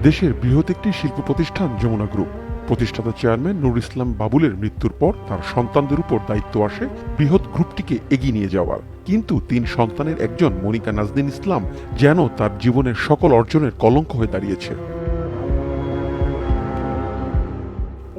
দেশের বৃহৎ একটি শিল্প প্রতিষ্ঠান যমুনা গ্রুপ প্রতিষ্ঠাতা চেয়ারম্যান নুরুল ইসলাম বাবুলের মৃত্যুর পর তার সন্তানদের উপর দায়িত্ব আসে বৃহৎ গ্রুপটিকে এগিয়ে নিয়ে যাওয়ার। কিন্তু ৩ সন্তানের একজন মনিকা নাজনীন ইসলাম যেন তার জীবনের সকল অর্জনের কলঙ্ক হয়ে দাঁড়িয়েছে।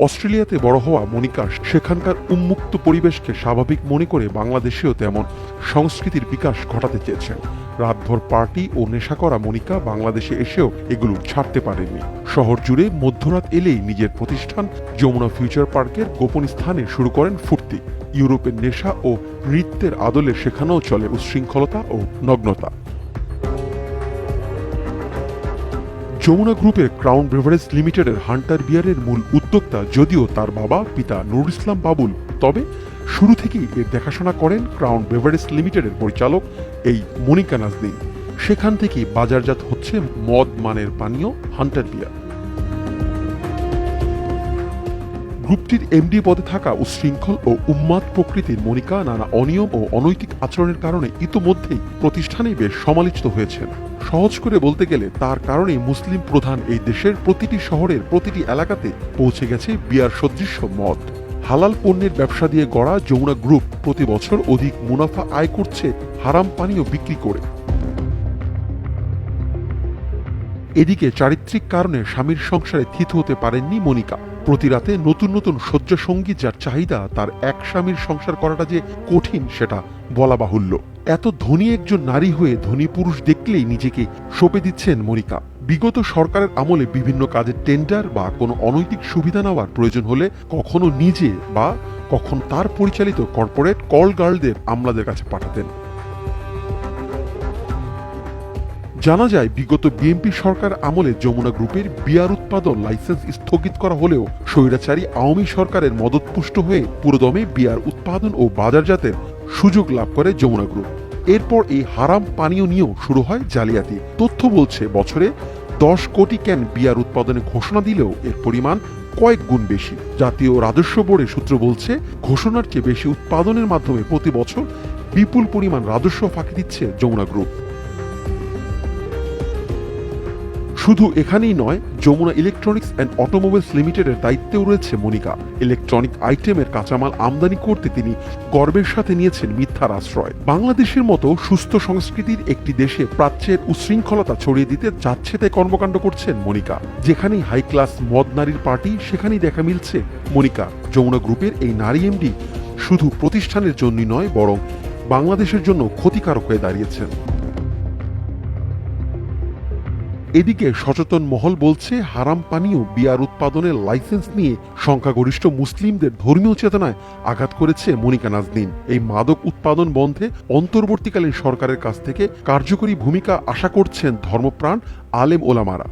অস্ট্রেলিয়াতে বড় হওয়া মনিকা সেখানকার উন্মুক্ত পরিবেশকে স্বাভাবিক মনে করে বাংলাদেশেও তেমন সংস্কৃতির বিকাশ ঘটাতে চেয়েছেন। রাতভর পার্টি ও নেশা করা মনিকা বাংলাদেশে এসেও এগুলো ছাড়তে পারেননি। শহর জুড়ে মধ্যরাত এলেই নিজের প্রতিষ্ঠান যমুনা ফিউচার পার্কের গোপন স্থানে শুরু করেন ফুর্তি। ইউরোপের নেশা ও নৃত্যের আদলে সেখানেও চলে উচ্ছৃঙ্খলতা ও নগ্নতা। যমুনা গ্রুপের ক্রাউন বেভারেজ লিমিটেডের হান্টার বিয়ারের মূল উদ্যোক্তা যদিও তার বাবা পিতা নুরুল ইসলাম বাবুল, তবে শুরু থেকেই এর দেখাশোনা করেন ক্রাউন বেভারেজ লিমিটেডের পরিচালক এই মনিকা নাজনীন। সেখান থেকেই বাজারজাত হচ্ছে মদ মানের পানীয় হান্টার বিয়ার। গ্রুপটির এমডি পদে থাকা উচ্ছৃঙ্খল ও উন্মাদ প্রকৃতির মনিকা নানা অনিয়ম ও অনৈতিক আচরণের কারণে ইতোমধ্যেই প্রতিষ্ঠানেই বেশ সমালোচিত হয়েছেন। সহজ করে বলতে গেলে তার কারণে মুসলিম প্রধান এই দেশের প্রতিটি শহরের প্রতিটি এলাকাতে পৌঁছে গেছে বিয়ার সদৃশ্য মদ। হালাল পণ্যের ব্যবসা দিয়ে গড়া যমুনা গ্রুপ প্রতি বছর অধিক মুনাফা আয় করছে হারাম পানীয় বিক্রি করে। এদিকে চারিত্রিক কারণে স্বামীর সংসারে থিত হতে পারেননি মনিকা। প্রতি রাতে নতুন নতুন শয্যা সঙ্গী যার চাহিদা, তার এক স্বামীর সংসার করাটা যে কঠিন সেটা বলা বাহুল্য। এত ধনী একজন নারী হয়ে ধনী পুরুষ দেখলেই নিজেকে সঁপে দিচ্ছেন মনিকা। বিগত সরকারের আমলে বিভিন্ন কাজের টেন্ডার বা কোনো অনৈতিক সুবিধা নেওয়ার প্রয়োজন হলে কখনো নিজে বা কখনো তার পরিচালিত কর্পোরেট কল গার্লদের আমলাদের কাছে পাঠাতেন। জানা যায় বিগত বিএনপি সরকার আমলে যমুনা গ্রুপের বিয়ার উৎপাদন লাইসেন্স স্থগিত করা হলেও স্বৈরাচারী আওয়ামী সরকারের মদতপুষ্ট হয়ে পুরোদমে বিয়ার উৎপাদন ও বাজারজাতের সুযোগ লাভ করে যমুনা গ্রুপ। এরপর এই হারাম পানীয় নিয়েও শুরু হয় জালিয়াতি। তথ্য বলছে বছরে 10 কোটি ক্যান বিয়ার উৎপাদনের ঘোষণা দিলেও এর পরিমাণ কয়েক গুণ বেশি। জাতীয় রাজস্ব বোর্ডের সূত্র বলছে ঘোষণার চেয়ে বেশি উৎপাদনের মাধ্যমে প্রতি বছর বিপুল পরিমাণ রাজস্ব ফাঁকি দিচ্ছে যমুনা গ্রুপ। শুধু এখানেই নয়, যমুনা ইলেকট্রনিক্স অ্যান্ড অটোমোবাইলস লিমিটেডের দায়িত্বেও রয়েছে মনিকা। ইলেকট্রনিক আইটেমের কাঁচামাল আমদানি করতে তিনি গর্বের সাথে নিয়েছেন মিথ্যার আশ্রয়। বাংলাদেশের মতো সুস্থ সংস্কৃতির একটি দেশে প্রাচ্যের উচ্ছৃঙ্খলতা ছড়িয়ে দিতে যাচ্ছে তাই কর্মকাণ্ড করছেন মনিকা। যেখানেই হাই ক্লাস মদ নারীর পার্টি সেখানেই দেখা মিলছে মনিকা। যমুনা গ্রুপের এই নারী এমডি শুধু প্রতিষ্ঠানের জন্যই নয়, বরং বাংলাদেশের জন্য ক্ষতিকারক হয়ে দাঁড়িয়েছেন। এদিকে সচেতন মহল বলছে হারাম পানীয় বিয়ার উৎপাদনের লাইসেন্স নিয়ে সংখ্যাগরিষ্ঠ মুসলিমদের ধর্মীয় চেতনায় আঘাত করেছে মনিকা নাজনীন। এই মাদক উৎপাদন বন্ধে অন্তর্বর্তীকালীন সরকারের কাছ থেকে কার্যকরী ভূমিকা আশা করছেন ধর্মপ্রাণ আলেম ওলামারা।